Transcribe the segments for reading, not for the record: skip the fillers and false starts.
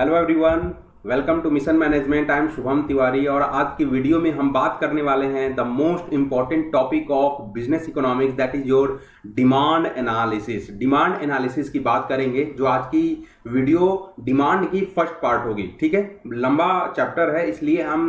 Hello everyone, welcome to mission management. I am Shubham Tiwari और आज की वीडियो में हम बात करने वाले हैं the most important topic of business economics, that is your demand analysis. Demand analysis की बात करेंगे। जो आज की वीडियो डिमांड की फर्स्ट पार्ट होगी, ठीक है। लंबा चैप्टर है इसलिए हम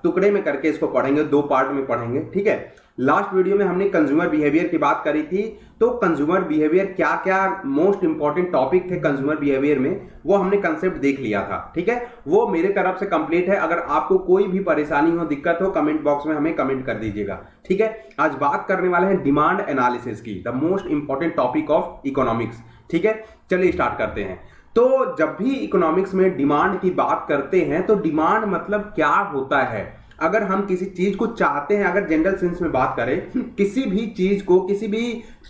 टुकड़े में करके इसको पढ़ेंगे, दो पार्ट में पढ़ेंगे, ठीक है। लास्ट वीडियो में हमने कंज्यूमर बिहेवियर की बात करी थी, तो कंज्यूमर बिहेवियर क्या क्या मोस्ट इंपॉर्टेंट टॉपिक थे कंज्यूमर बिहेवियर में, वो हमने कंसेप्ट देख लिया था, ठीक है। वो मेरे तरफ से कंप्लीट है। अगर आपको कोई भी परेशानी हो, दिक्कत हो, कमेंट बॉक्स में हमें कमेंट कर दीजिएगा, ठीक है। आज बात करने वाले हैं डिमांड एनालिसिस की, the most important topic of economics, ठीक है। चलिए स्टार्ट करते हैं। तो जब भी इकोनॉमिक्स में डिमांड की बात करते हैं तो डिमांड मतलब क्या होता है। अगर हम किसी चीज को चाहते हैं, अगर जनरल सेंस में बात करें, किसी भी चीज को, किसी भी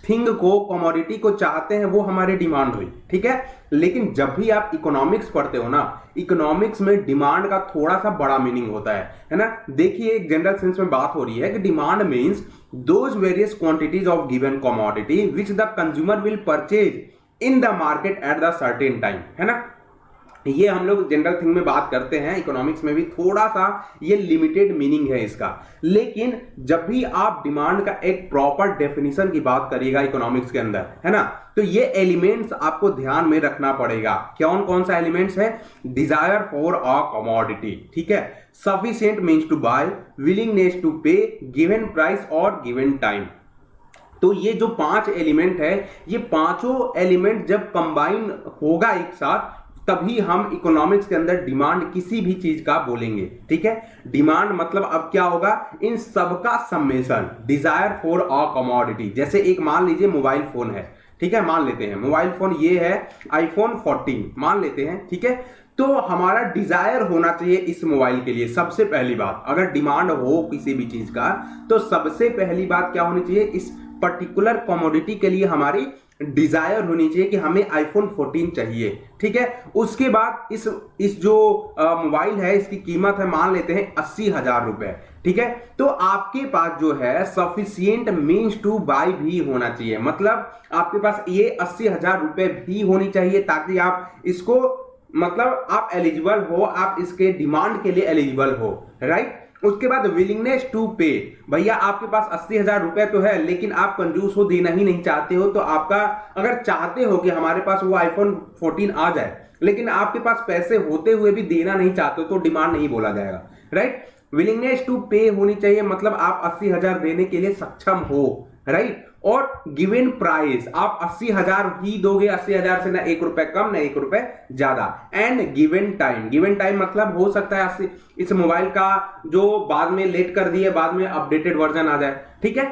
थिंग को, कमोडिटी को चाहते हैं, वो हमारी डिमांड हुई, ठीक है। लेकिन जब भी आप इकोनॉमिक्स पढ़ते हो ना, इकोनॉमिक्स में डिमांड का थोड़ा सा बड़ा मीनिंग होता है ना। देखिए, एक जनरल सेंस में बात हो रही है कि demand means those various quantities of given commodity which the consumer will purchase in the market at the certain time, है ना। ये हम लोग जनरल थिंग में बात करते हैं, इकोनॉमिक्स में भी थोड़ा सा ये लिमिटेड मीनिंग है इसका। लेकिन जब भी आप डिमांड का एक प्रॉपर डेफिनेशन की बात करिएगा इकोनॉमिक्स के अंदर, है ना, तो ये एलिमेंट्स आपको ध्यान में रखना पड़ेगा। कौन कौन सा एलिमेंट्स है? डिजायर फॉर अ कमोडिटी, ठीक है, sufficient means to buy, willingness to pay, given price और गिवन टाइम। तो ये जो 5 एलिमेंट है, ये पांचों एलिमेंट जब कंबाइन होगा एक साथ, तभी हम इकोनॉमिक्स के अंदर डिमांड किसी भी चीज का बोलेंगे, ठीक है। डिमांड मतलब अब क्या होगा? इन सबका summation, desire for a commodity. जैसे एक मान लीजिए मोबाइल फोन है, ठीक है, मान लेते हैं मोबाइल फोन ये है आईफोन 14 मान लेते हैं, ठीक है। तो हमारा डिजायर होना चाहिए इस मोबाइल के लिए। सबसे पहली बात, अगर डिमांड हो किसी भी चीज का, तो सबसे पहली बात क्या होनी चाहिए? इस पर्टिकुलर कमोडिटी के लिए हमारी डिजायर होनी चाहिए कि हमें आईफोन 14 चाहिए, ठीक है। उसके बाद इस जो मोबाइल है, इसकी कीमत है मान लेते हैं 80,000 रुपए, ठीक है। तो आपके पास जो है सफिशिएंट मीन्स टू बाय भी होना चाहिए, मतलब आपके पास ये 80,000 रुपए भी होनी चाहिए, ताकि आप इसको, मतलब आप एलिजिबल हो, आप इसके डिमांड के लिए एलिजिबल हो, राइट। उसके बाद विलिंगनेस टू पे, भैया आपके पास 80,000 रुपए तो है, लेकिन आप कंजूस हो, देना ही नहीं चाहते हो। तो आपका, अगर चाहते हो कि हमारे पास वो आईफोन 14 आ जाए, लेकिन आपके पास पैसे होते हुए भी देना नहीं चाहते हो, तो डिमांड नहीं बोला जाएगा, राइट। विलिंगनेस टू पे होनी चाहिए, मतलब आप 80,000 देने के लिए सक्षम हो, राइट। और गिवन प्राइस, आप 80,000 ही दोगे, 80,000 से ना 1 रुपए कम ना 1 रुपए ज्यादा। And given time, given time मतलब हो सकता है इस मोबाइल का जो बाद में लेट कर दिए, बाद में अपडेटेड वर्जन आ जाए, ठीक है।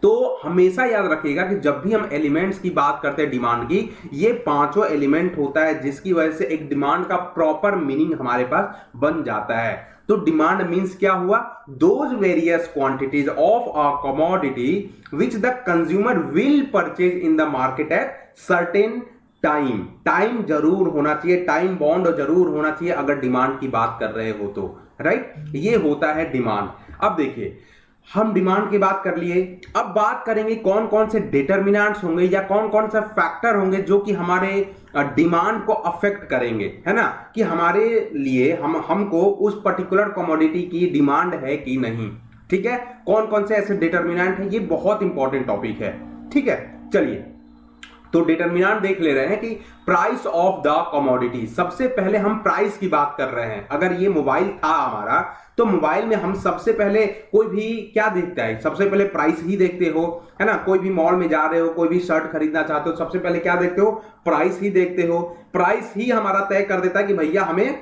तो हमेशा याद रखिएगा कि जब भी हम एलिमेंट्स की बात करते हैं डिमांड की, ये पांचों एलिमेंट होता है, जिसकी वजह से एक डिमांड का प्रॉपर मीनिंग हमारे पास बन जाता है। तो डिमांड मीन्स क्या हुआ? Those various quantities of a commodity which the consumer will purchase in the market at certain time. Time जरूर होना चाहिए, टाइम बाउंड जरूर होना चाहिए अगर डिमांड की बात कर रहे हो तो, राइट। ये होता है डिमांड। अब देखिए, हम डिमांड की बात कर लिए, अब बात करेंगे कौन कौन से डिटर्मिनेंट्स होंगे या कौन कौन से फैक्टर होंगे जो कि हमारे डिमांड को अफेक्ट करेंगे, है ना, कि हमारे लिए हमको उस पर्टिकुलर कमोडिटी की डिमांड है कि नहीं, ठीक है। कौन कौन से ऐसे डिटर्मिनेंट है, ये बहुत इंपॉर्टेंट टॉपिक है, ठीक है। चलिए, तो डिटर्मिनेंट देख ले रहे हैं कि प्राइस ऑफ द कमोडिटी। सबसे पहले हम प्राइस की बात कर रहे हैं। अगर ये मोबाइल था हमारा, तो मोबाइल में हम सबसे पहले, कोई भी क्या देखता है? सबसे पहले प्राइस ही देखते हो, है ना। कोई भी मॉल में जा रहे हो, कोई भी शर्ट खरीदना चाहते हो, सबसे पहले क्या देखते हो? प्राइस ही देखते हो। प्राइस ही हमारा तय कर देता है कि भैया हमें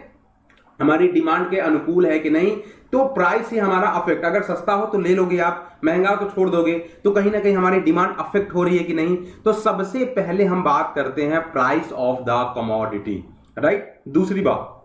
हमारी डिमांड के अनुकूल है कि नहीं। तो प्राइस ही हमारा अफेक्ट, अगर सस्ता हो तो ले लोगे आप, महंगा हो तो छोड़ दोगे, तो कहीं ना कहीं हमारी डिमांड अफेक्ट हो रही है कि नहीं। तो सबसे पहले हम बात करते हैं price of the commodity, right. दूसरी बात,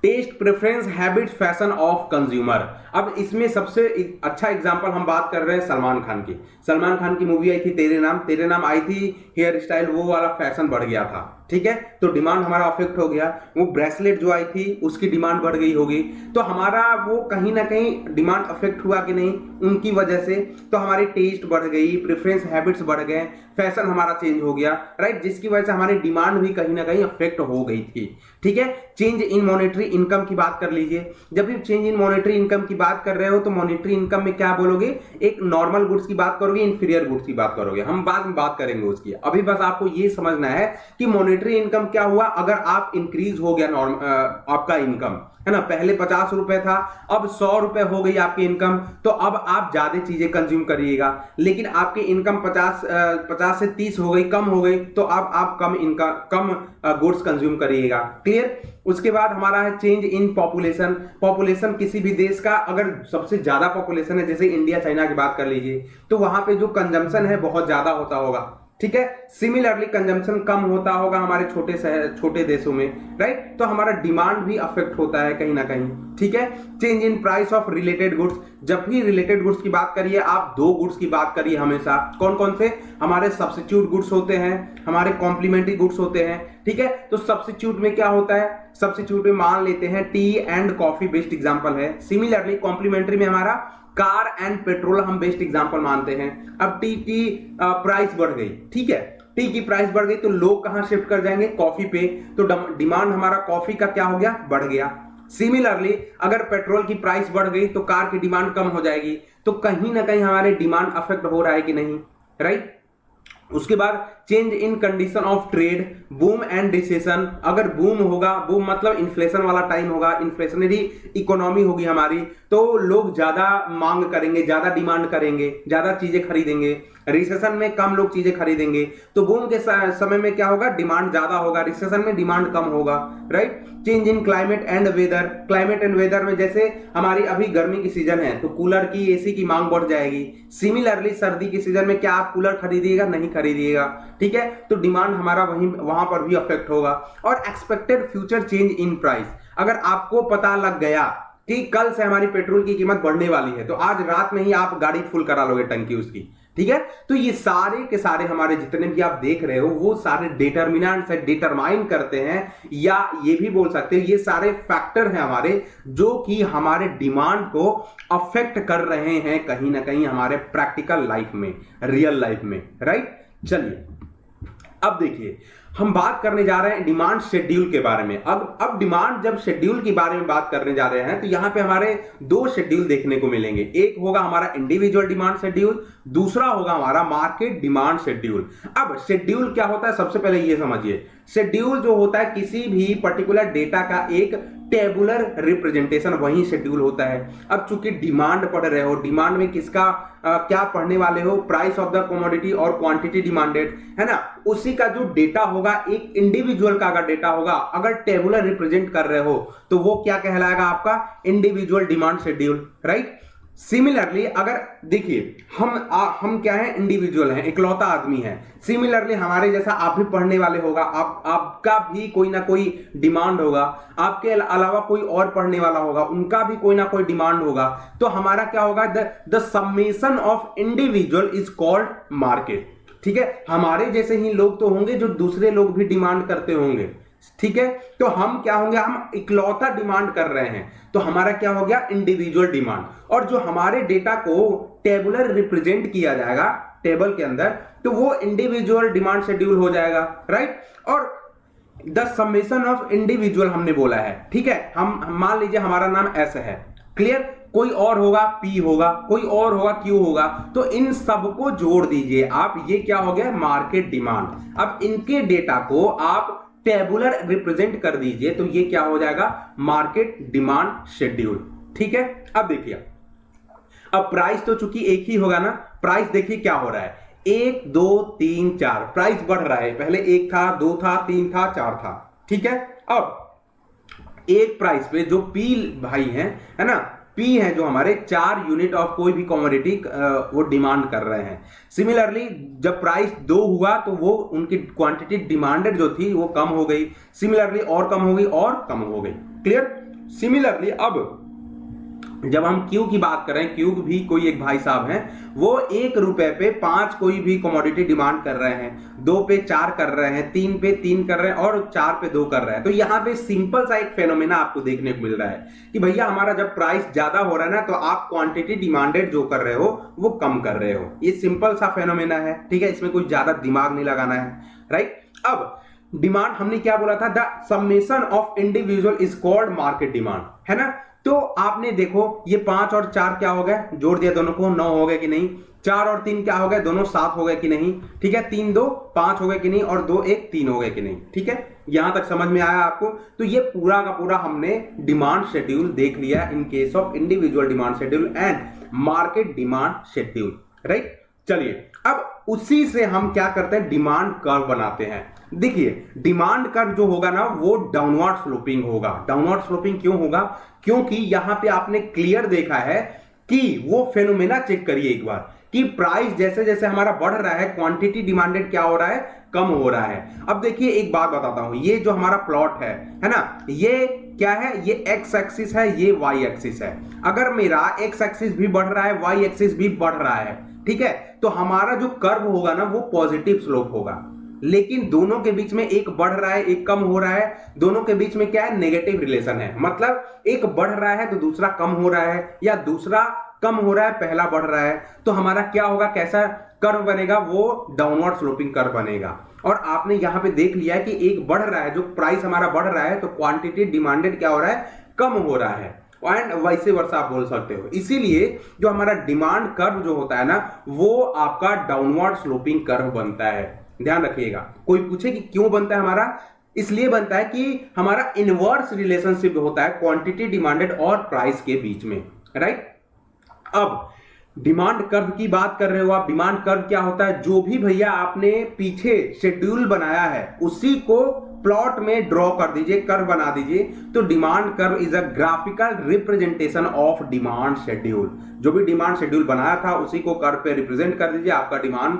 taste, preference, habit, fashion of consumer. अब इसमें सबसे अच्छा एग्जांपल हम बात कर रहे हैं सलमान खान की। सलमान खान की मूवी आई थी तेरे नाम। तेरे नाम आई थी, हेयर स्टाइल वो वाला फैशन बढ़ गया था, ठीक है, तो डिमांड हमारा अफेक्ट हो गया। वो ब्रेसलेट जो आई थी उसकी डिमांड बढ़ गई होगी, तो हमारा वो कहीं ना कहीं डिमांड अफेक्ट हुआ कि नहीं उनकी वजह से। तो हमारी टेस्ट बढ़ गई, प्रेफरेंस हैबिट्स बढ़ गए, फैशन हमारा चेंज हो गया, राइट, जिसकी वजह से हमारी डिमांड भी कहीं ना कहीं अफेक्ट हो गई थी। ठीक है, चेंज इन मॉनेटरी इनकम की बात कर लीजिए। जब भी चेंज इन मॉनेटरी इनकम की बात कर रहे हो तो मॉनेटरी इनकम में क्या बोलोगे, एक नॉर्मल गुड्स की बात करोगे, इंफीरियर गुड्स की बात करोगे, हम बाद में बात करेंगे उसकी। अभी बस आपको ये समझना है कि मॉनेटरी इनकम क्या हुआ। अगर आप इंक्रीज हो गया आपका इनकम, है ना, पहले 50 रुपए था, अब 100 रुपए हो गई आपकी इनकम, तो अब आप ज्यादा चीजें कंज्यूम करिएगा। लेकिन आपकी इनकम 50 से 30 हो गई, कम हो गई, तो अब आप कम गुड्स कंज्यूम करिएगा। क्लियर। उसके बाद हमारा है चेंज इन पॉपुलेशन। पॉपुलेशन किसी भी देश का अगर सबसे ज्यादा पॉपुलेशन है, जैसे इंडिया चाइना की बात कर लीजिए, तो वहां पे जो कंजम्पशन है बहुत ज्यादा होता होगा। ठीक है, सिमिलरली कंजम्पशन कम होता होगा हमारे छोटे देशों में, राइट, तो हमारा डिमांड भी अफेक्ट होता है कहीं ना कहीं। ठीक है, change in price of related goods. जब भी रिलेटेड गुड्स की बात करिए आप दो गुड्स की बात करिए हमेशा। कौन कौन से, हमारे सब्स्टिट्यूट गुड्स होते हैं, हमारे कॉम्प्लीमेंट्री गुड्स होते हैं। ठीक है, तो सब्स्टिट्यूट में क्या होता है, सब्स्टिट्यूट में मान लेते हैं T and coffee best example है। सिमिलरली कॉम्प्लीमेंट्री में हमारा कार एंड पेट्रोल हम बेस्ट एग्जांपल मानते हैं। अब टी की प्राइस बढ़ गई, ठीक है, टी की प्राइस बढ़ गई तो लोग कहां शिफ्ट कर जाएंगे, कॉफी पे, तो डिमांड हमारा कॉफी का क्या हो गया, बढ़ गया। सिमिलरली अगर पेट्रोल की प्राइस बढ़ गई तो कार की डिमांड कम हो जाएगी, तो कहीं ना कहीं हमारे डिमांड अफेक्ट हो रहा है कि नहीं, राइट। उसके बाद change in condition of trade, boom and recession. अगर बूम होगा, बूम मतलब इन्फ्लेशन वाला टाइम होगा, इन्फ्लेशनरी इकोनॉमी होगी हमारी, तो लोग ज्यादा मांग करेंगे, ज्यादा डिमांड करेंगे, ज्यादा चीजें खरीदेंगे। रिसेशन में कम लोग चीजें खरीदेंगे, तो बूम के समय में क्या होगा, डिमांड ज्यादा होगा, रिसेशन में डिमांड कम होगा, right. Change in climate and weather. Climate and weather में जैसे हमारी अभी गर्मी की सीजन है तो कूलर की, एसी की मांग बढ़ जाएगी। सिमिलरली सर्दी की सीजन में क्या आप कूलर खरीदिएगा, नहीं खरीदिएगा। ठीक है, तो डिमांड हमारा वहां पर भी अफेक्ट होगा। और expected future change in price. अगर आपको पता लग गया कि कल से हमारी पेट्रोल की कीमत बढ़ने वाली है, तो आज रात में ही आप गाड़ी फुल करा लोगे टंकी उसकी। ठीक है, तो ये सारे के सारे हमारे जितने भी आप देख रहे हो वो सारे डिटर्मिनेंट्स है, डिटरमाइन करते हैं, या ये भी बोल सकते हैं ये सारे फैक्टर हैं हमारे, जो कि हमारे डिमांड को अफेक्ट कर रहे हैं कहीं ना कहीं हमारे प्रैक्टिकल लाइफ में, रियल लाइफ में, राइट। चलिए अब देखिए हम बात करने जा रहे हैं डिमांड शेड्यूल के बारे में। अब डिमांड जब शेड्यूल के बारे में बात करने जा रहे हैं तो यहां पे हमारे दो शेड्यूल देखने को मिलेंगे। एक होगा हमारा इंडिविजुअल डिमांड शेड्यूल, दूसरा होगा हमारा मार्केट डिमांड शेड्यूल। अब शेड्यूल क्या होता है, सबसे पहले ये समझिए, शेड्यूल जो होता है किसी भी पर्टिकुलर डेटा का एक टेबुलर रिप्रेजेंटेशन, वही शेड्यूल होता है। अब चूंकि डिमांड पढ़ रहे हो, डिमांड में किसका क्या पढ़ने वाले हो, प्राइस ऑफ द कमोडिटी और क्वांटिटी डिमांडेड, है ना, उसी का जो डेटा होगा, एक इंडिविजुअल का अगर डेटा होगा, अगर टेबुलर रिप्रेजेंट कर रहे हो तो वो क्या कहलाएगा, आपका individual demand schedule, right. Similarly अगर देखिए हम क्या है, इंडिविजुअल हैं, इकलौता आदमी है। सिमिलरली हमारे जैसा आप भी पढ़ने वाले होगा, आपका भी कोई ना कोई डिमांड होगा, आपके अलावा कोई और पढ़ने वाला होगा, उनका भी कोई ना कोई डिमांड होगा। तो हमारा क्या होगा, the summation of individual is called market. ठीक है, हमारे जैसे ही लोग तो होंगे जो दूसरे लोग भी डिमांड करते होंगे। ठीक है, तो हम क्या होंगे, हम इकलौता डिमांड कर रहे हैं, तो हमारा क्या हो गया, इंडिविजुअल डिमांड। और जो हमारे डेटा को टेबुलर रिप्रेजेंट किया जाएगा टेबल के अंदर, तो वो इंडिविजुअल डिमांड शेड्यूल हो जाएगा, राइट। और द समेशन ऑफ इंडिविजुअल हमने बोला है, ठीक है, हम मान लीजिए हमारा नाम एस है, क्लियर, कोई और होगा पी होगा, कोई और होगा क्यू होगा, तो इन सबको जोड़ दीजिए आप, ये क्या हो गया, मार्केट डिमांड। अब इनके डेटा को आप टेबुलर रिप्रेजेंट कर दीजिए तो ये क्या हो जाएगा, मार्केट डिमांड शेड्यूल। ठीक है, अब देखिए, अब प्राइस तो चूंकि एक ही होगा ना, प्राइस देखिए क्या हो रहा है, 1 2 3 4 प्राइस बढ़ रहा है, पहले 1 था, 2 था, 3 था, 4 था। ठीक है, अब एक प्राइस पे जो पी भाई हैं, है ना, पी है जो हमारे 4 यूनिट ऑफ कोई भी कमोडिटी वो डिमांड कर रहे हैं। सिमिलरली जब प्राइस 2 हुआ तो वो उनकी क्वांटिटी डिमांडेड जो थी वो कम हो गई, सिमिलरली और कम हो गई और कम हो गई, क्लियर। सिमिलरली अब जब हम क्यू की बात करें, क्यू भी कोई एक भाई साहब हैं, वो 1 रुपए पे 5 कोई भी कमोडिटी डिमांड कर रहे हैं, 2 पे 4 कर रहे हैं, 3 पे 3 कर रहे हैं और 4 पे 2 कर रहे हैं। तो यहाँ पे सिंपल सा एक फेनोमेना आपको देखने को मिल रहा है कि भैया हमारा जब प्राइस ज्यादा हो रहा है ना, तो आप क्वांटिटी डिमांडेड जो कर रहे हो वो कम कर रहे हो। ये सिंपल सा फेनोमेना है, ठीक है, इसमें कोई ज्यादा दिमाग नहीं लगाना है, राइट। अब डिमांड हमने क्या बोला था, the summation of individual is called market demand, है ना। तो आपने देखो ये 5 और 4 क्या हो गए, जोड़ दिया दोनों को, 9 हो गए कि नहीं। 4 और 3 क्या हो गए, दोनों 7 हो गए कि नहीं, ठीक है। 3 2 5 हो गए कि नहीं, और 2 1 3 हो गए कि नहीं, ठीक है। यहां तक समझ में आया आपको। तो ये पूरा का पूरा हमने डिमांड शेड्यूल देख लिया in case of individual demand schedule and market demand schedule, right. चलिए अब उसी से हम क्या करते हैं, डिमांड कर्व बनाते हैं। देखिए डिमांड कर्व जो होगा ना, वो डाउनवर्ड स्लोपिंग होगा। डाउनवर्ड स्लोपिंग क्यों होगा, क्योंकि यहां पे आपने क्लियर देखा है कि वो फेनोमेना चेक करिए एक बार कि प्राइस जैसे जैसे हमारा बढ़ रहा है, क्वांटिटी डिमांडेड क्या हो रहा है, कम हो रहा है। अब देखिए एक बात बताता हूं, ये जो हमारा प्लॉट है ना, ये क्या है, ये एक्स एक्सिस है, ये वाई एक्सिस है। अगर मेरा एक्स एक्सिस भी बढ़ रहा है, वाई एक्सिस भी बढ़ रहा है, ठीक है, तो हमारा जो कर्व होगा ना वो पॉजिटिव स्लोप होगा। लेकिन दोनों के बीच में एक बढ़ रहा है, एक कम हो रहा है, दोनों के बीच में क्या है, नेगेटिव रिलेशन है। मतलब एक बढ़ रहा है तो दूसरा कम हो रहा है, या दूसरा कम हो रहा है पहला बढ़ रहा है। तो हमारा क्या होगा, कैसा कर्व बनेगा, वो डाउनवर्ड स्लोपिंग कर्व बनेगा। और आपने यहां पे देख लिया है कि एक बढ़ रहा है, जो प्राइस हमारा बढ़ रहा है, तो क्वांटिटी डिमांडेड क्या हो रहा है, कम हो रहा है, एंड वैसे वर्षा आप बोल सकते हो। इसीलिए जो हमारा डिमांड कर्व जो होता है ना, वो आपका डाउनवर्ड स्लोपिंग कर्व बनता है। ध्यान रखिएगा, कोई पूछे कि क्यों बनता है हमारा, इसलिए बनता है कि हमारा इनवर्स रिलेशनशिप होता है क्वांटिटी डिमांडेड और प्राइस के बीच में, राइट। अब डिमांड कर्व की बात कर रहे हो आप, डिमांड कर्व क्या होता है, जो भी भैया आपने पीछे शेड्यूल बनाया है उसी को प्लॉट में ड्रॉ कर दीजिए, कर्व बना दीजिए। तो demand curve is a graphical representation of demand schedule. जो भी डिमांड शेड्यूल बनाया था उसी को कर्व पे रिप्रेजेंट कर दीजिए, आपका डिमांड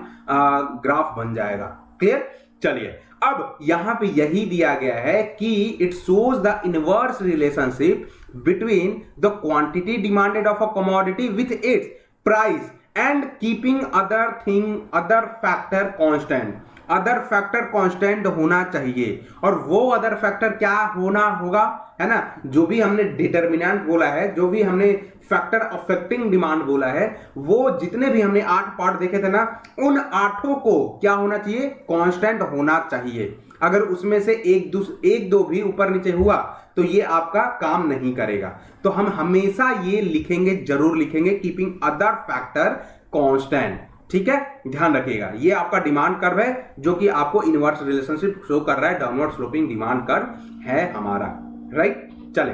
ग्राफ बन जाएगा। क्लियर। चलिए अब यहां पे यही दिया गया है कि it shows the inverse relationship between the quantity demanded of a commodity with its price and keeping other factor constant. Other factor constant होना चाहिए, और वो अदर फैक्टर क्या होना होगा, है ना, जो भी हमने डिटर्मिनेंट बोला है, जो भी हमने फैक्टर अफेक्टिंग डिमांड बोला है, वो जितने भी हमने 8 पार्ट देखे थे ना, उन 8 को क्या होना चाहिए, कांस्टेंट होना चाहिए। अगर उसमें से एक दो भी ऊपर नीचे हुआ तो ये आपका काम नहीं करेगा। तो हम हमेशा ये लिखेंगे, जरूर लिखेंगे, कीपिंग अदर फैक्टर कांस्टेंट, ठीक है, ध्यान रखिएगा। ये आपका डिमांड कर्व है जो कि आपको इनवर्स रिलेशनशिप शो कर रहा है, डाउनवर्ड स्लोपिंग डिमांड कर्व है हमारा, राइट। चलें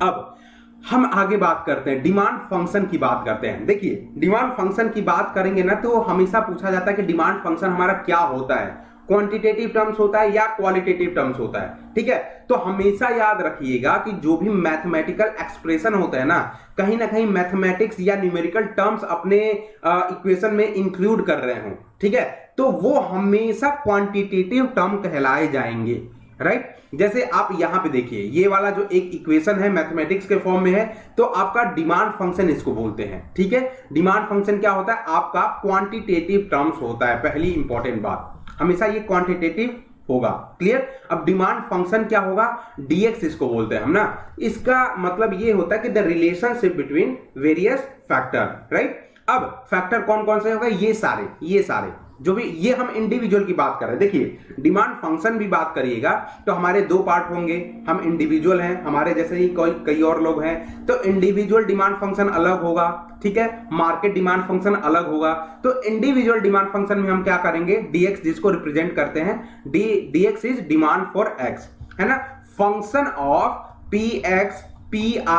अब हम आगे बात करते हैं, डिमांड फंक्शन की बात करते हैं। देखिए डिमांड फंक्शन की बात करेंगे ना, तो हमेशा पूछा जाता है कि डिमांड फंक्शन हमारा क्या होता है, क्वांटिटेटिव टर्म्स होता है या क्वालिटेटिव टर्म्स होता है, ठीक है। तो हमेशा याद रखिएगा कि जो भी मैथमेटिकल एक्सप्रेशन होता है ना कहीं मैथमेटिक्स या न्यूमेरिकल टर्म्स अपने इक्वेशन में इंक्लूड कर रहे हो, ठीक है, तो वो हमेशा क्वांटिटेटिव टर्म कहलाए जाएंगे, राइट। जैसे आप यहां पे देखिए, ये वाला जो एक इक्वेशन है मैथमेटिक्स के फॉर्म में है, तो आपका डिमांड फंक्शन इसको बोलते हैं, ठीक है। डिमांड फंक्शन क्या होता है, आपका क्वांटिटेटिव टर्म्स होता है। पहली इंपॉर्टेंट बात, हमेशा ये क्वांटिटेटिव होगा, क्लियर। अब डिमांड फंक्शन क्या होगा, dx इसको बोलते हैं हम ना। इसका मतलब ये होता है कि the relationship between various factor, right. अब फैक्टर कौन कौन से होगा, ये सारे जो भी, ये हम इंडिविजुअल की बात कर रहे हैं। देखिए डिमांड फंक्शन भी बात करिएगा तो हमारे 2 पार्ट होंगे, हम इंडिविजुअल हैं, हमारे जैसे ही कई और लोग हैं, तो इंडिविजुअल डिमांड फंक्शन अलग होगा, ठीक है, मार्केट डिमांड फंक्शन अलग होगा। तो इंडिविजुअल डिमांड फंक्शन में हम क्या करेंगे, dx जिसको रिप्रेजेंट करते हैं, dx is demand for x, है ना, फंक्शन ऑफ px PRYTE।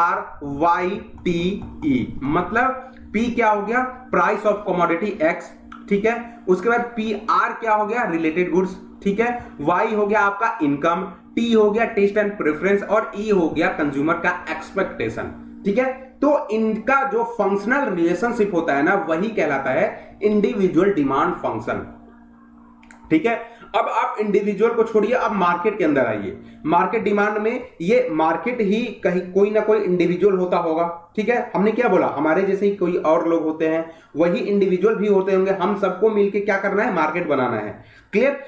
मतलब P क्या हो गया, प्राइस ऑफ कमोडिटी x, ठीक है। उसके बाद PR क्या हो गया, रिलेटेड गुड्स, ठीक है। Y हो गया आपका इनकम, T हो गया टेस्ट एंड प्रेफरेंस, और E हो गया कंज्यूमर का एक्सपेक्टेशन, ठीक है। तो इनका जो फंक्शनल रिलेशनशिप होता है ना, वही कहलाता है इंडिविजुअल डिमांड फंक्शन, ठीक है। अब आप इंडिविजुअल को छोड़िए, अब मार्केट के अंदर आइए। मार्केट डिमांड में ये मार्केट ही कहीं कोई ना कोई इंडिविजुअल होता होगा, ठीक है। हमने क्या बोला, हमारे जैसे ही कोई और लोग होते हैं, वही इंडिविजुअल भी होते होंगे, हम सबको मिलके क्या करना है, मार्केट बनाना है। क्लियर।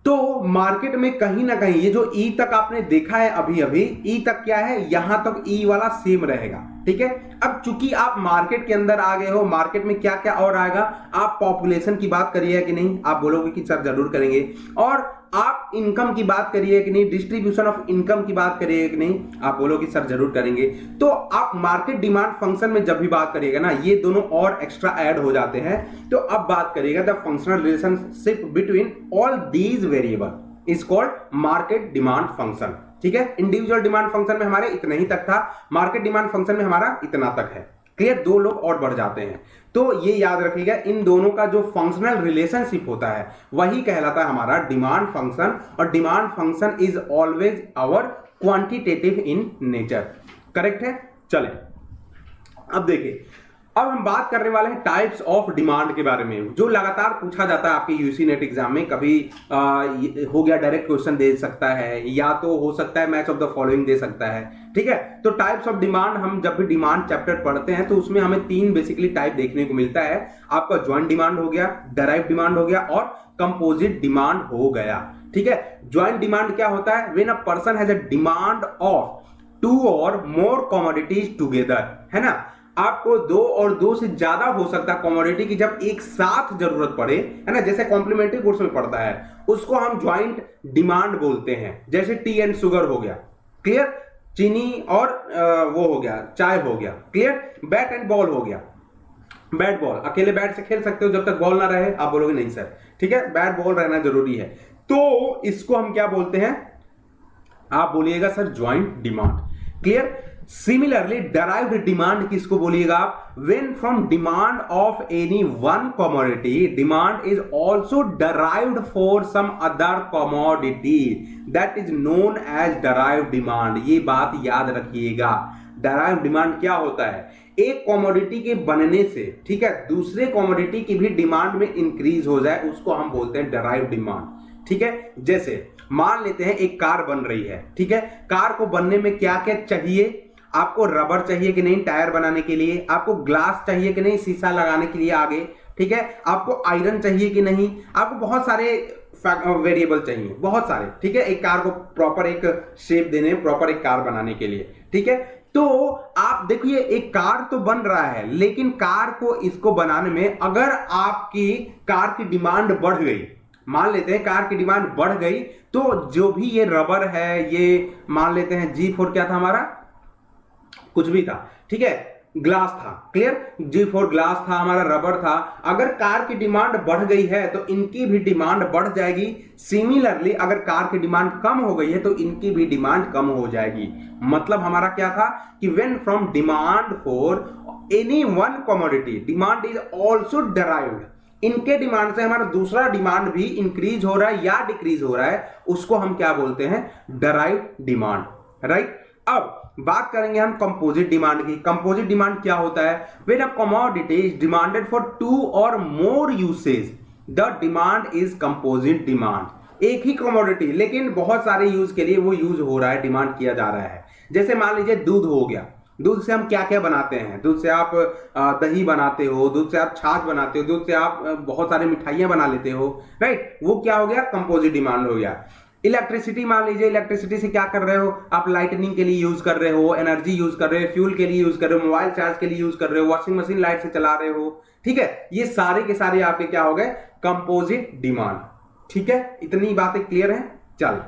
तो मार्केट में कहीं ना कहीं ये जो ई तक आपने देखा है अभी अभी, ई तक क्या है, यहां तक ई वाला सेम रहेगा, ठीक है। अब चूंकि आप मार्केट के अंदर आ गए हो, मार्केट में क्या क्या और आएगा, आप पॉपुलेशन की बात करिए कि नहीं, आप बोलोगे कि सर जरूर करेंगे। और आप इनकम की बात करिए कि नहीं, डिस्ट्रीब्यूशन ऑफ इनकम की बात करिए कि नहीं, आप बोलोगे सर जरूर करेंगे। तो आप मार्केट डिमांड फंक्शन में जब भी बात करिएगा ना, ये दोनों और एक्स्ट्रा ऐड हो जाते हैं। तो अब बात करिएगा the functional relationship between all these variable is called market demand function, ठीक है। इंडिविजुअल डिमांड फंक्शन में हमारे इतना ही तक था, मार्केट डिमांड फंक्शन में हमारा इतना तक है। क्लियर, दो लोग और बढ़ जाते हैं। तो ये याद रखिएगा, इन दोनों का जो फंक्शनल रिलेशनशिप होता है वही कहलाता है हमारा डिमांड फंक्शन। और demand function is always our quantitative in nature. Correct है। चले अब देखिए, अब हम बात करने वाले हैं टाइप्स ऑफ डिमांड के बारे में, जो लगातार पूछा जाता है आपके यूसी नेट एग्जाम में। कभी हो गया डायरेक्ट क्वेश्चन दे सकता है, या तो हो सकता है मैच ऑफ द फॉलोइंग दे सकता है, ठीक है। तो टाइप्स ऑफ डिमांड, हम जब भी डिमांड चैप्टर पढ़ते हैं तो उसमें हमें तीन बेसिकली टाइप देखने को मिलता है। आपका ज्वाइंट डिमांड हो गया, डेराइव डिमांड हो गया और कंपोजिट डिमांड हो गया, ठीक है। ज्वाइंट डिमांड क्या होता है, when a person has a demand of two or more commodities together, है ना। आपको दो और दो से ज्यादा हो सकता है कमोडिटी की जब एक साथ जरूरत पड़े, है ना, जैसे कॉम्प्लीमेंट्री गुड्स में पड़ता है, उसको हम ज्वाइंट डिमांड बोलते हैं। जैसे टी एंड शुगर हो गया, क्लियर, चीनी और वो हो गया, चाय हो गया, क्लियर। बैट एंड बॉल हो गया, बैट बॉल अकेले बैट से खेल सकते हो जब तक बॉल ना रहे, आप बोलोगे नहीं सर, ठीक है, बैट बॉल रहना जरूरी है। तो इसको हम क्या बोलते हैं, आप बोलिएगा sir joint demand. Clear. Similarly derived demand किसको बोलिएगा आप, when from demand of any one commodity demand is also derived for some other commodity, that is known as derived demand. ये बात याद रखिएगा। डराइव्ड डिमांड क्या होता है, एक कमोडिटी के बनने से, ठीक है, दूसरे कमोडिटी की भी डिमांड में इंक्रीज हो जाए, उसको हम बोलते हैं डराइव्ड डिमांड, ठीक है। जैसे मान लेते हैं एक कार बन रही है, ठीक है। कार को बनने में क्या क्या चाहिए, आपको रबर चाहिए कि नहीं टायर बनाने के लिए, आपको ग्लास चाहिए कि नहीं शीशा लगाने के लिए आगे, ठीक है, आपको आयरन चाहिए कि नहीं, आपको बहुत सारे वेरिएबल चाहिए, बहुत सारे, ठीक है, एक कार को प्रॉपर एक शेप देने, प्रॉपर एक कार बनाने के लिए, ठीक है। तो आप देखिए एक कार तो बन रहा है, लेकिन कार को इसको बनाने में अगर आपकी कार की डिमांड बढ़ गई, मान लेते हैं कार की डिमांड बढ़ गई, तो जो भी ये रबर है, ये मान लेते हैं G4 क्या था हमारा, कुछ भी था, ठीक है, ग्लास था, क्लियर, G4 ग्लास था हमारा, रबर था। अगर कार की डिमांड बढ़ गई है तो इनकी भी डिमांड बढ़ जाएगी। सिमिलरली अगर कार की डिमांड कम हो गई है तो इनकी भी डिमांड कम हो जाएगी। मतलब हमारा क्या था कि when from demand for any one commodity demand is also derived, इनके डिमांड से हमारा दूसरा डिमांड भी इंक्रीज हो रहा है या डिक्रीज हो रहा है, उसको हम क्या बोलते हैं, डराइव्ड डिमांड, राइट। अब बात करेंगे हम कंपोजिट डिमांड की। कंपोजिट डिमांड क्या होता है, when a commodity is demanded for two or more usage the demand is composite demand. एक ही कमोडिटी लेकिन बहुत सारे यूज के लिए वो यूज हो रहा है, डिमांड किया जा रहा है। जैसे मान लीजिए दूध हो गया, दूध से हम क्या क्या बनाते हैं, दूध से आप दही बनाते हो, दूध से आप छाछ बनाते हो, दूध से आप बहुत सारे मिठाइयां बना लेते हो, राइट, वो क्या हो गया, कंपोजिट डिमांड हो गया। इलेक्ट्रिसिटी मान लीजिए, इलेक्ट्रिसिटी से क्या कर रहे हो आप, लाइटनिंग के लिए यूज कर रहे हो, एनर्जी यूज कर रहे हो, फ्यूल के लिए यूज कर रहे हो, मोबाइल चार्ज के लिए यूज कर रहे हो, वॉशिंग मशीन लाइट से चला रहे हो, ठीक है। ये सारे के सारे आपके क्या हो गए, कंपोजिट डिमांड, ठीक है। इतनी बातें क्लियर हैं। चल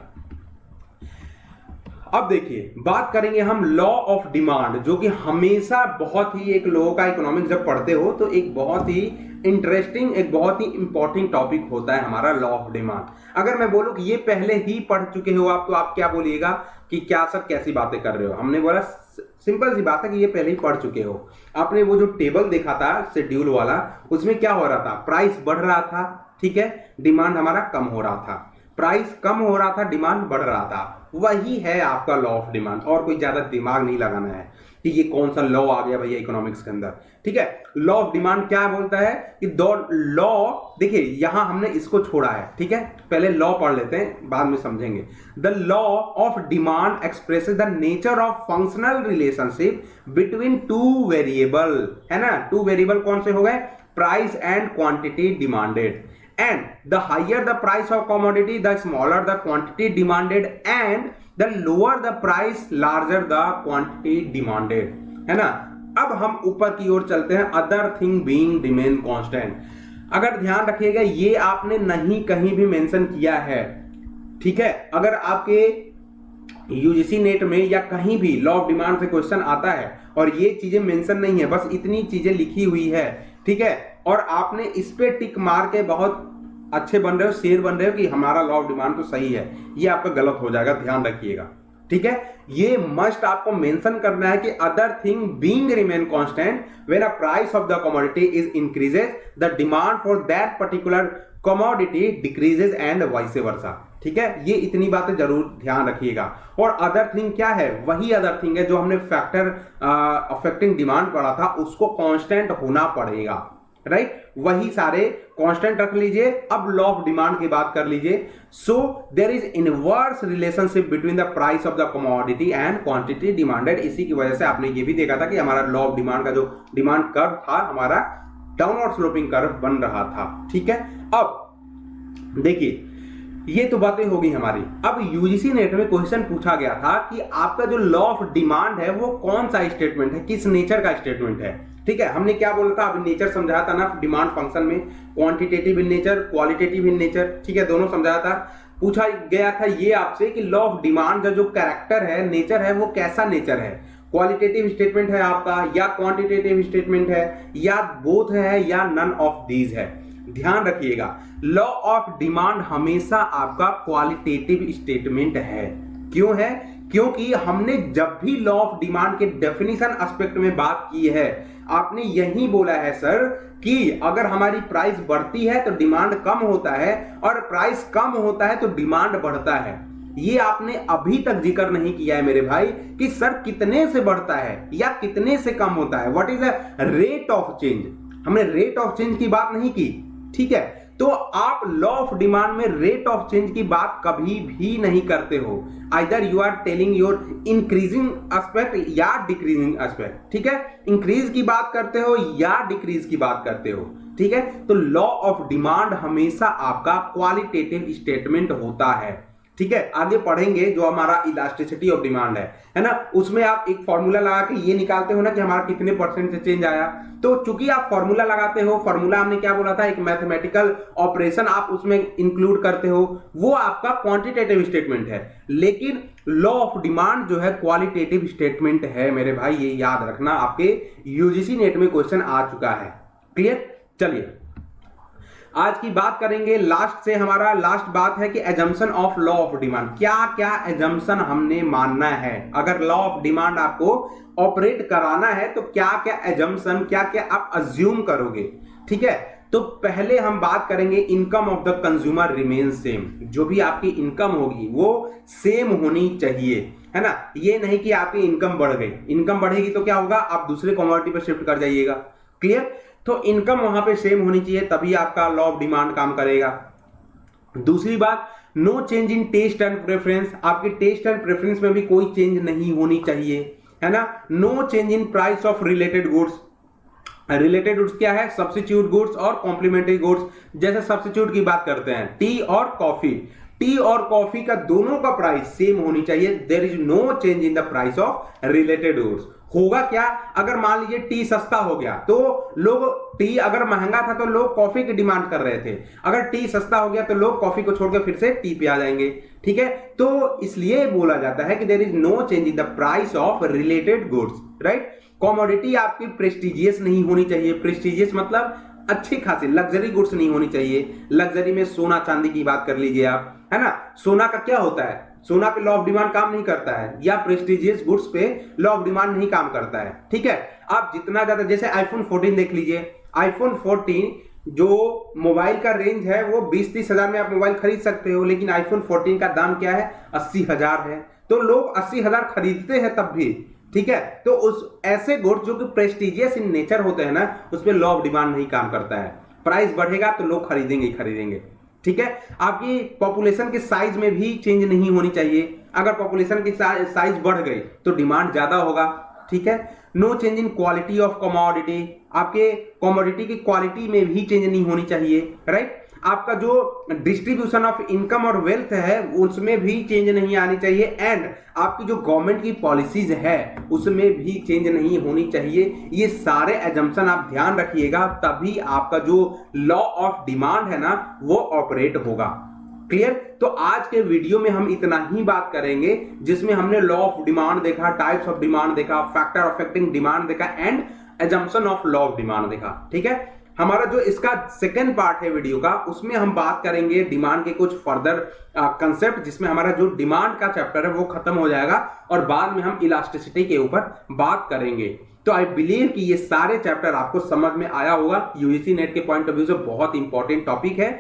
अब देखिए बात करेंगे हम लॉ ऑफ डिमांड, जो कि हमेशा बहुत ही एक लोगों का इकोनॉमिक्स जब पढ़ते हो तो एक बहुत ही इंटरेस्टिंग, एक बहुत ही इंपॉर्टेंट टॉपिक होता है हमारा लॉ ऑफ डिमांड। अगर मैं बोलूं कि ये पहले ही पढ़ चुके हो आप, तो आप क्या बोलिएगा कि क्या सर कैसी बातें कर रहे हो। हमने बोला सिंपल सी बात है कि ये पहले ही पढ़ चुके हो। आपने वो जो टेबल देखा था शेड्यूल वाला, उसमें क्या हो रहा था, प्राइस बढ़ रहा था, ठीक है, डिमांड हमारा कम हो रहा था, प्राइस कम हो रहा था, डिमांड बढ़ रहा था। वही है आपका लॉ ऑफ डिमांड, और कोई ज्यादा दिमाग नहीं लगाना है। कि ये कौन सा लॉ आ गया भैया इकोनॉमिक्स के अंदर, ठीक है। लॉ ऑफ डिमांड क्या बोलता है कि द लॉ, देखिए यहां हमने इसको छोड़ा है, ठीक है, पहले लॉ पढ़ लेते हैं बाद में समझेंगे। The law of demand expresses the nature of functional relationship between two variable, है ना, टू वेरिएबल कौन से हो गए, price and quantity demanded, and the higher the price of commodity the smaller the quantity demanded and the lower the price larger the quantity demanded, है ना। अब हम ऊपर की ओर चलते हैं, other thing being remain constant। अगर ध्यान रखिएगा ये आपने नहीं कहीं भी मेंशन किया है, ठीक है। अगर आपके यूजीसी नेट में या कहीं भी लॉ ऑफ डिमांड से क्वेश्चन आता है और ये चीजें मेंशन नहीं है, बस इतनी चीजें लिखी हुई है, ठीक है, और आपने इस पे टिक मार के बहुत अच्छे बन रहे हो, शेर बन रहे हो कि हमारा लॉ ऑफ डिमांड तो सही है, ये आपका गलत हो जाएगा, ध्यान रखिएगा, ठीक है। ये मस्ट आपको मेंशन करना है कि other thing being remain constant when a price of the commodity is increases the demand for that particular commodity decreases and vice versa, ठीक है। ये इतनी बातें जरूर ध्यान रखिएगा। और अदर थिंग क्या है, वही अदर थिंग है जो हमने फैक्टर अफेक्टिंग डिमांड पढ़ा था, उसको कांस्टेंट होना पड़ेगा, राइट, वही सारे कांस्टेंट रख लीजिए। अब लॉ ऑफ डिमांड की बात कर लीजिए। So there is inverse relationship between the price of the commodity and quantity demanded. इसी की वजह से आपने ये भी देखा था कि हमारा लॉ ऑफ डिमांड का जो डिमांड कर्व था हमारा डाउनवर्ड स्लोपिंग कर्व बन रहा था, ठीक है। अब देखिए ये तो बातें होगी हमारी। अब यूजीसी नेट में क्वेश्चन पूछा गया था कि आपका जो लॉ ऑफ डिमांड है वो कौन सा स्टेटमेंट है, किस नेचर का स्टेटमेंट है, ठीक है। हमने क्या बोला था, अभी नेचर समझाया था ना डिमांड फंक्शन में, quantitative in nature, qualitative in nature, ठीक है, दोनों समझाया था। पूछा गया था ये आपसे कि लॉ ऑफ डिमांड का जो कैरेक्टर है, नेचर है, वो कैसा नेचर है, क्वालिटेटिव स्टेटमेंट है आपका या क्वांटिटेटिव स्टेटमेंट है या बोथ है या नन ऑफ दीज है। ध्यान रखिएगा लॉ ऑफ डिमांड हमेशा आपका क्वालिटेटिव स्टेटमेंट है। क्यों है, क्योंकि हमने जब भी लॉ ऑफ डिमांड के डेफिनेशन एस्पेक्ट में बात की है, आपने यही बोला है सर कि अगर हमारी प्राइस बढ़ती है तो डिमांड कम होता है और प्राइस कम होता है तो डिमांड बढ़ता है। ये आपने अभी तक जिक्र नहीं किया है मेरे भाई कि सर कितने से बढ़ता है या कितने से कम होता है, what is the rate of change. हमने रेट ऑफ चेंज की बात नहीं की, ठीक है। तो आप लॉ ऑफ डिमांड में रेट ऑफ चेंज की बात कभी भी नहीं करते हो, either you are telling your increasing aspect या डिक्रीजिंग एस्पेक्ट, ठीक है। इंक्रीज की बात करते हो या डिक्रीज की बात करते हो, ठीक है। तो लॉ ऑफ डिमांड हमेशा आपका क्वालिटेटिव स्टेटमेंट होता है, ठीक है। आगे पढ़ेंगे जो हमारा इलास्टिसिटी ऑफ डिमांड है ना, उसमें आप एक फॉर्मूला लगा के ये निकालते हो ना कि हमारा कितने परसेंट से चेंज आया। तो चूंकि आप फॉर्मूला लगाते हो, फॉर्मूला हमने क्या बोला था, एक मैथमेटिकल ऑपरेशन आप उसमें इंक्लूड करते हो, वो आपका क्वांटिटेटिव स्टेटमेंट है। लेकिन लॉ ऑफ डिमांड जो है क्वालिटेटिव स्टेटमेंट है मेरे भाई, ये याद रखना, आपके यूजीसी नेट में क्वेश्चन आ चुका है। क्लियर, चलिए आज की बात करेंगे लास्ट से। हमारा लास्ट बात है कि assumption of law of demand, क्या क्या एजम्पशन हमने मानना है। अगर लॉ ऑफ डिमांड आपको ऑपरेट कराना है तो क्या क्या एजम्पशन, क्या क्या आप अज्यूम करोगे, ठीक है। तो पहले हम बात करेंगे income of the consumer remain same. जो भी आपकी इनकम होगी वो सेम होनी चाहिए, है ना। ये नहीं कि आपकी इनकम बढ़ गई, इनकम बढ़ेगी तो क्या होगा, आप दूसरे कमोडिटी पर शिफ्ट कर जाइएगा। क्लियर, तो इनकम वहां पे सेम होनी चाहिए, तभी आपका लॉ ऑफ डिमांड काम करेगा। दूसरी बात, no change in taste and preference, आपके टेस्ट एंड प्रेफरेंस में भी कोई चेंज नहीं होनी चाहिए, है ना। No change in price of related goods. Related goods क्या है, सब्स्टिट्यूट गुड्स और कॉम्प्लीमेंट्री गुड्स। जैसे सब्स्टिट्यूट की बात करते हैं, टी और कॉफी, टी और कॉफी का दोनों का प्राइस सेम होनी चाहिए। There is no change in the price of related goods. होगा क्या, अगर मान लीजिए टी सस्ता हो गया तो लोग, टी अगर महंगा था तो लोग कॉफी की डिमांड कर रहे थे, अगर टी सस्ता हो गया तो लोग कॉफी को छोड़कर फिर से टी पे आ जाएंगे, ठीक है। तो इसलिए बोला जाता है कि there is no change in the price of related goods, right. Commodity आपकी प्रेस्टिजियस नहीं होनी चाहिए, प्रेस्टिजियस मतलब अच्छी खासी लग्जरी गुड्स नहीं होनी चाहिए। लग्जरी में सोना चांदी की बात कर लीजिए आप, है ना। सोना का क्या होता है, सोना पे लॉ ऑफ डिमांड काम नहीं करता है, या प्रेस्टिजियस गुड्स पे लॉ ऑफ डिमांड नहीं काम करता है, ठीक है। आप जितना ज्यादा, जैसे आईफोन 14 देख लीजिए, आईफोन 14 जो मोबाइल का रेंज है वो 20-30 हजार में आप मोबाइल खरीद सकते हो, लेकिन आईफोन 14 का दाम क्या है, 80 हजार है। तो लोग 80 हजार खरीदते हैं तब भी, ठीक है। तो उस ऐसे गुड्स जो कि प्रेस्टिजियस इन नेचर होते हैं ना, उसमें लॉ ऑफ डिमांड नहीं काम करता है। प्राइस बढ़ेगा तो लोग खरीदेंगे ही खरीदेंगे। ठीक है। आपकी पॉपुलेशन के साइज में भी चेंज नहीं होनी चाहिए। अगर पॉपुलेशन की साइज बढ़ गई तो डिमांड ज्यादा होगा। ठीक है। No change in quality of commodity, आपके कमोडिटी की क्वालिटी में भी चेंज नहीं होनी चाहिए। राइट। आपका जो डिस्ट्रीब्यूशन ऑफ इनकम और वेल्थ है उसमें भी चेंज नहीं आनी चाहिए। एंड आपकी जो गवर्नमेंट की पॉलिसीज है उसमें भी चेंज नहीं होनी चाहिए। ये सारे एजम्पशन आप ध्यान रखिएगा, तभी आपका जो लॉ ऑफ डिमांड है ना वो ऑपरेट होगा। क्लियर। तो आज के वीडियो में हम इतना ही बात करेंगे, जिसमें हमने लॉ ऑफ डिमांड देखा, टाइप्स ऑफ डिमांड देखा, फैक्टर अफेक्टिंग डिमांड देखा and assumption of law of demand देखा। ठीक है। हमारा जो इसका सेकंड पार्ट है वीडियो का, उसमें हम बात करेंगे डिमांड के कुछ फर्दर कंसेप्ट, जिसमें हमारा जो डिमांड का चैप्टर है वो खत्म हो जाएगा और बाद में हम इलास्टिसिटी के ऊपर बात करेंगे। तो आई बिलीव कि ये सारे चैप्टर आपको समझ में आया होगा। यूजीसी नेट के पॉइंट ऑफ व्यू से बहुत इंपॉर्टेंट टॉपिक है।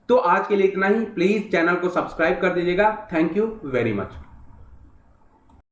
तो आज के लिए इतना ही। प्लीज चैनल को सब्सक्राइब कर दीजिएगा। Thank you very much.